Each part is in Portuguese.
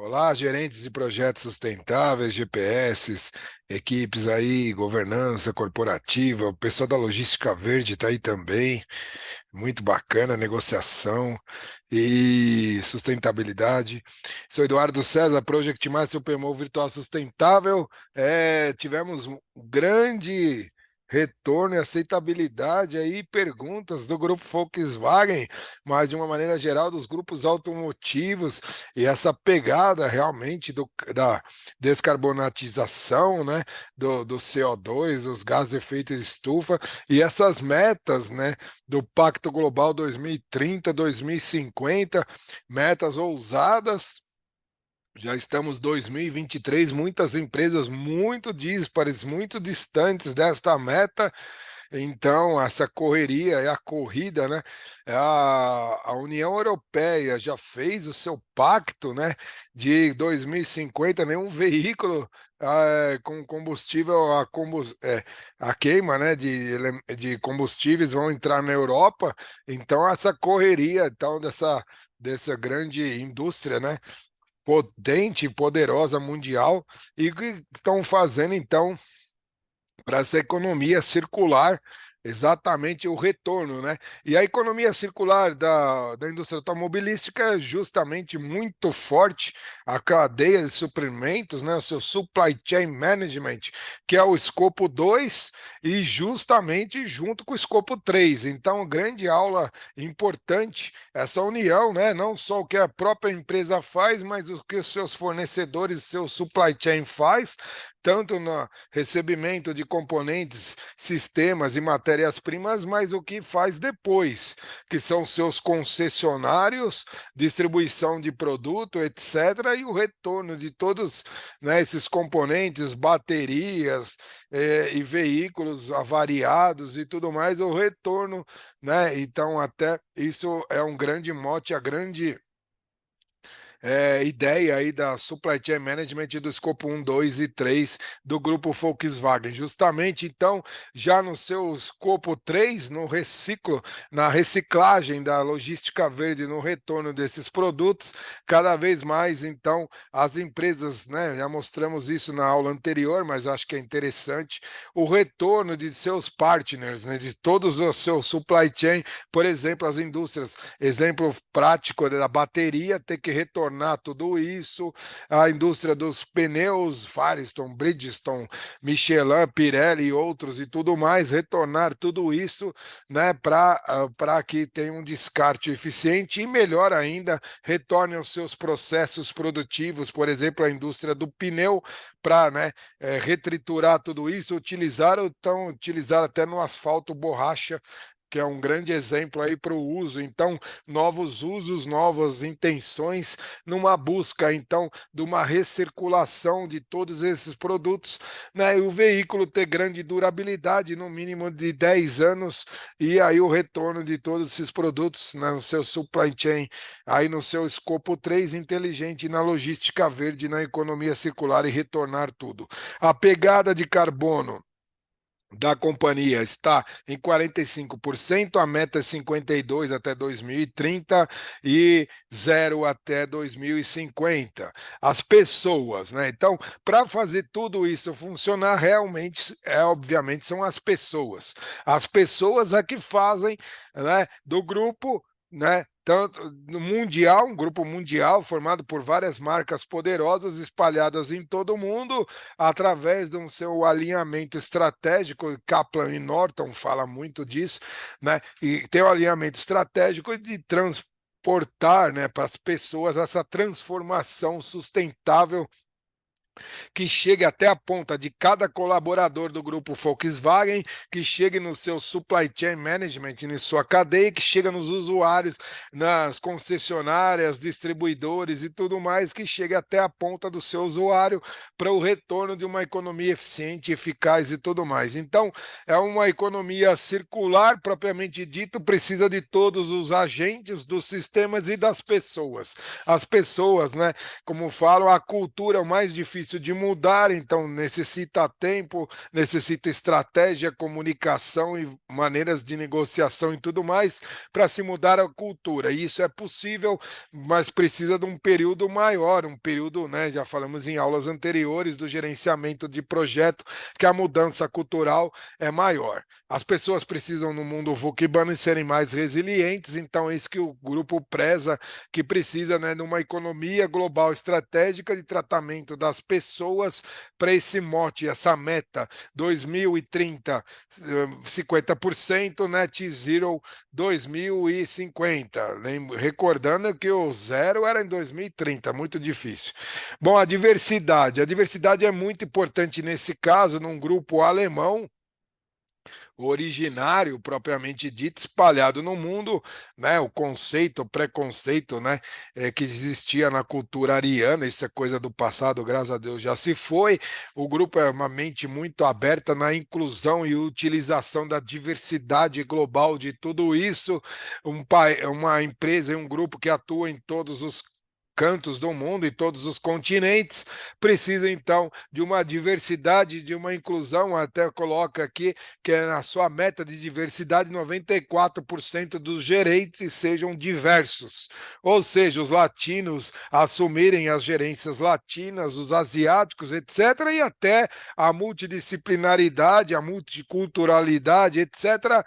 Olá, gerentes de projetos sustentáveis, GPS, equipes aí, governança corporativa, o pessoal da logística verde está aí também, muito bacana, negociação e sustentabilidade. Sou Eduardo César, Project Master PMO Virtual Sustentável. Tivemos um grande retorno e aceitabilidade aí, perguntas do grupo Volkswagen, mas de uma maneira geral dos grupos automotivos e essa pegada realmente da descarbonatização, né, do CO2, dos gases de efeito de estufa e essas metas, né, do Pacto Global 2030, 2050, metas ousadas. Já estamos em 2023, muitas empresas muito díspares, muito distantes desta meta. Então, essa correria é a corrida, né? A União Europeia já fez o seu pacto, né, de 2050, nenhum veículo com combustível a queima, né, de combustíveis vão entrar na Europa. Então, essa correria, então, dessa grande indústria, né, potente e poderosa mundial, e que estão fazendo, então, para essa economia circular, exatamente o retorno, né? E a economia circular da indústria automobilística é justamente muito forte, a cadeia de suprimentos, né? O seu supply chain management, que é o escopo 2 e justamente junto com o escopo 3. Então, grande aula importante, essa união, né? Não só o que a própria empresa faz, mas o que os seus fornecedores, seu supply chain faz, tanto no recebimento de componentes, sistemas e matérias-primas, mas o que faz depois, que são seus concessionários, distribuição de produto, etc., e o retorno de todos, né, esses componentes, baterias e veículos avariados e tudo mais, o retorno, né? Então, até isso é um grande mote, a grande ideia aí da Supply Chain Management do escopo 1, 2 e 3 do grupo Volkswagen. Justamente, então, já no seu escopo 3, no reciclo, na reciclagem da logística verde, no retorno desses produtos, cada vez mais, então, as empresas, né, já mostramos isso na aula anterior, mas acho que é interessante, o retorno de seus partners, né, de todos os seus supply chain, por exemplo, as indústrias, exemplo prático da bateria, ter que retornar tudo isso, a indústria dos pneus, Firestone, Bridgestone, Michelin, Pirelli e outros e tudo mais, retornar tudo isso, né, para que tenha um descarte eficiente e melhor ainda, retorne aos seus processos produtivos, por exemplo, a indústria do pneu, para, né, retriturar tudo isso, utilizar ou então utilizar até no asfalto borracha, que é um grande exemplo aí para o uso. Então, novos usos, novas intenções, numa busca, então, de uma recirculação de todos esses produtos, né? E o veículo ter grande durabilidade, no mínimo de 10 anos, e aí o retorno de todos esses produtos, né, no seu supply chain, aí no seu escopo 3 inteligente, na logística verde, na economia circular e retornar tudo. A pegada de carbono da companhia está em 45%, a meta é 52% até 2030 e zero até 2050. As pessoas, né? Então, para fazer tudo isso funcionar, realmente, obviamente, são as pessoas. As pessoas é que fazem, né, do grupo, né? Tanto no mundial, um grupo mundial formado por várias marcas poderosas espalhadas em todo o mundo, através de um seu alinhamento estratégico. Kaplan e Norton fala muito disso, né? E tem um alinhamento estratégico de transportar, né, para as pessoas essa transformação sustentável que chegue até a ponta de cada colaborador do grupo Volkswagen, que chegue no seu supply chain management, em sua cadeia, que chega nos usuários, nas concessionárias, distribuidores e tudo mais, que chegue até a ponta do seu usuário para o retorno de uma economia eficiente, eficaz e tudo mais. Então, é uma economia circular, propriamente dito, precisa de todos os agentes dos sistemas e das pessoas. As pessoas, né, como falam, a cultura é o mais difícil difícil de mudar, então necessita tempo, necessita estratégia, comunicação e maneiras de negociação e tudo mais para se mudar a cultura. E isso é possível, mas precisa de um período maior, um período, né, já falamos em aulas anteriores do gerenciamento de projeto, que a mudança cultural é maior. As pessoas precisam, no mundo VUCA serem mais resilientes, então é isso que o grupo preza, que precisa, né, de uma economia global estratégica de tratamento das pessoas para esse mote, essa meta, 2030, 50%, net zero 2050. Recordando que o zero era em 2030, muito difícil. Bom, a diversidade é muito importante nesse caso, num grupo alemão, originário, propriamente dito, espalhado no mundo, né? O conceito, o preconceito, né? Que existia na cultura ariana, isso é coisa do passado, graças a Deus já se foi. O grupo é uma mente muito aberta na inclusão e utilização da diversidade global de tudo isso. Uma empresa e um grupo que atua em todos os cantos do mundo e todos os continentes, precisa então de uma diversidade, de uma inclusão, até coloca aqui que é na sua meta de diversidade 94% dos gerentes sejam diversos, ou seja, os latinos assumirem as gerências latinas, os asiáticos, etc., e até a multidisciplinaridade, a multiculturalidade, etc.,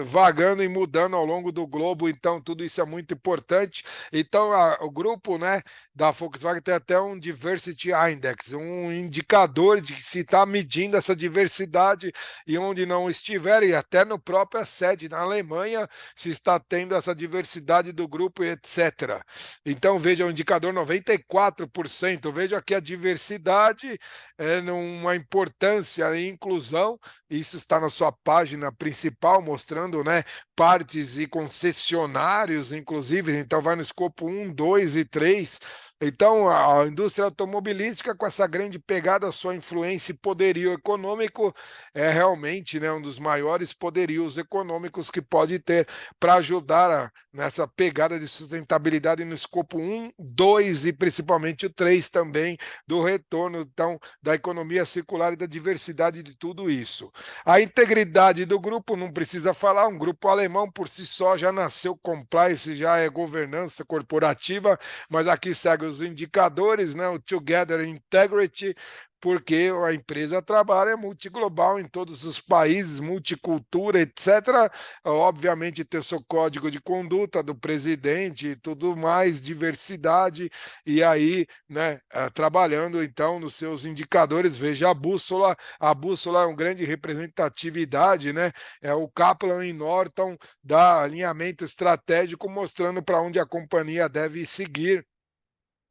vagando e mudando ao longo do globo, então tudo isso é muito importante. Então, o grupo, né, da Volkswagen tem até um Diversity Index, um indicador de que se está medindo essa diversidade e onde não estiver, e até no própria sede na Alemanha, se está tendo essa diversidade do grupo, etc. Então, veja o indicador 94%, veja que a diversidade é uma importância e inclusão, isso está na sua página principal, mostrando, né, partes e concessionários, inclusive, então vai no escopo 1, 2 e 3. Então, a indústria automobilística, com essa grande pegada, sua influência e poderio econômico, é realmente, né, um dos maiores poderios econômicos que pode ter para ajudar nessa pegada de sustentabilidade no escopo 1, 2 e principalmente o 3 também, do retorno, então, da economia circular e da diversidade de tudo isso. A integridade do grupo, não precisa falar, um grupo alemão por si só já nasceu compliance, já é governança corporativa, mas aqui segue os indicadores, né? O Together Integrity, porque a empresa trabalha multiglobal em todos os países, multicultura, etc. Obviamente ter seu código de conduta do presidente e tudo mais, diversidade, e aí, né, trabalhando então nos seus indicadores, veja a bússola é uma grande representatividade, né? É o Kaplan e Norton da alinhamento estratégico, mostrando para onde a companhia deve seguir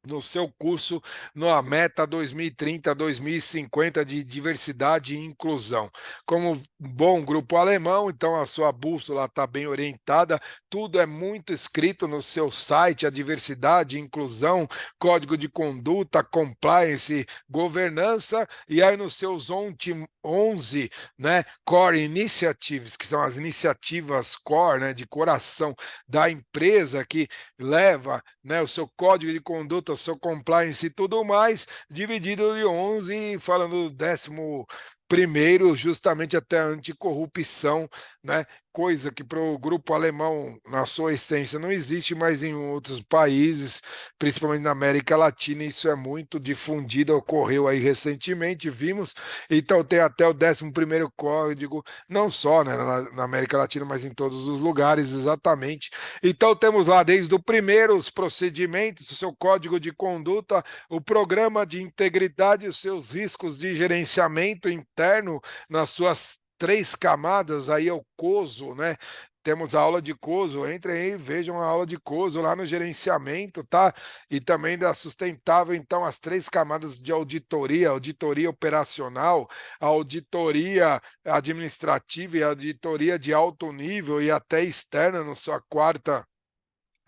no seu curso na meta 2030-2050 de diversidade e inclusão. Como bom grupo alemão, então a sua bússola está bem orientada, tudo é muito escrito no seu site, a diversidade, inclusão, código de conduta, compliance, governança, e aí nos seus 11, né, core initiatives, que são as iniciativas core, né, de coração da empresa, que leva, né, o seu código de conduta, o seu compliance e tudo mais, dividido em 11, falando do 11º, justamente até a anticorrupção, né? Coisa que para o grupo alemão, na sua essência, não existe, mas em outros países, principalmente na América Latina, isso é muito difundido, ocorreu aí recentemente, vimos, então tem até o 11º código, não só, né, na América Latina, mas em todos os lugares, exatamente. Então temos lá desde o primeiro, os procedimentos, o seu código de conduta, o programa de integridade, os seus riscos de gerenciamento interno nas suas 3 camadas, aí é o COSO, né? Temos a aula de COSO, entrem aí, vejam a aula de COSO lá no gerenciamento, tá? E também da sustentável, então, as 3 camadas de auditoria, auditoria operacional, auditoria administrativa e auditoria de alto nível e até externa, na sua 4ª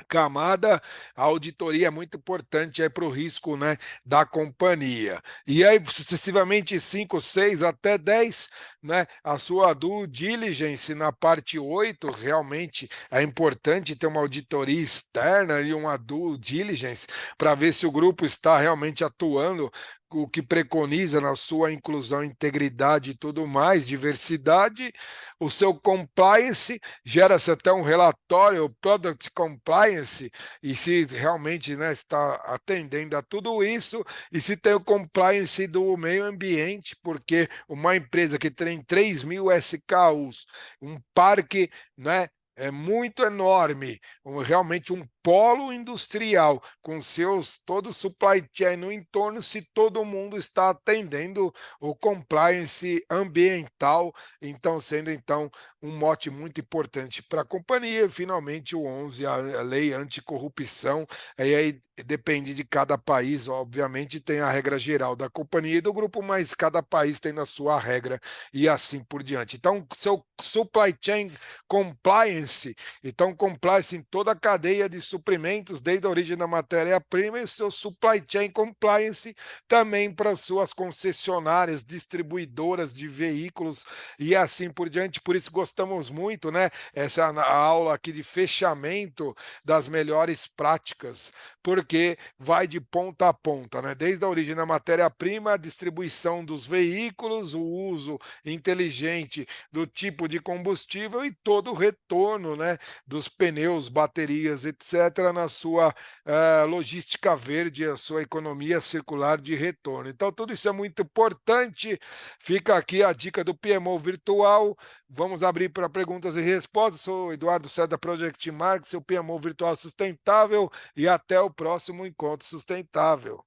camada, a auditoria é muito importante para o risco, né, da companhia. E aí, sucessivamente, 5, 6 até 10, né, a sua due diligence na parte 8, realmente é importante ter uma auditoria externa e uma due diligence para ver se o grupo está realmente atuando o que preconiza na sua inclusão, integridade e tudo mais, diversidade, o seu compliance, gera-se até um relatório, o Product Compliance, e se realmente, né, está atendendo a tudo isso, e se tem o compliance do meio ambiente, porque uma empresa que tem 3.000 SKUs, um parque, né, é muito enorme, realmente um polo industrial com seus todo supply chain no entorno, se todo mundo está atendendo o compliance ambiental, então sendo então um mote muito importante para a companhia. Finalmente o 11, a lei anticorrupção, aí depende de cada país, obviamente tem a regra geral da companhia e do grupo, mas cada país tem a sua regra e assim por diante. Então, seu supply chain compliance, então compliance em toda a cadeia de suprimentos, desde a origem da matéria-prima, e o seu supply chain compliance também para suas concessionárias, distribuidoras de veículos e assim por diante. Por isso gostamos muito, né? Essa aula aqui de fechamento das melhores práticas, porque vai de ponta a ponta, né? Desde a origem da matéria-prima, a distribuição dos veículos, o uso inteligente do tipo de combustível e todo o retorno, né, dos pneus, baterias, etc., na sua logística verde, a sua economia circular de retorno. Então, tudo isso é muito importante. Fica aqui a dica do PMO virtual. Vamos abrir para perguntas e respostas. Sou Eduardo César da Project Market, seu PMO virtual sustentável, e até o próximo encontro sustentável.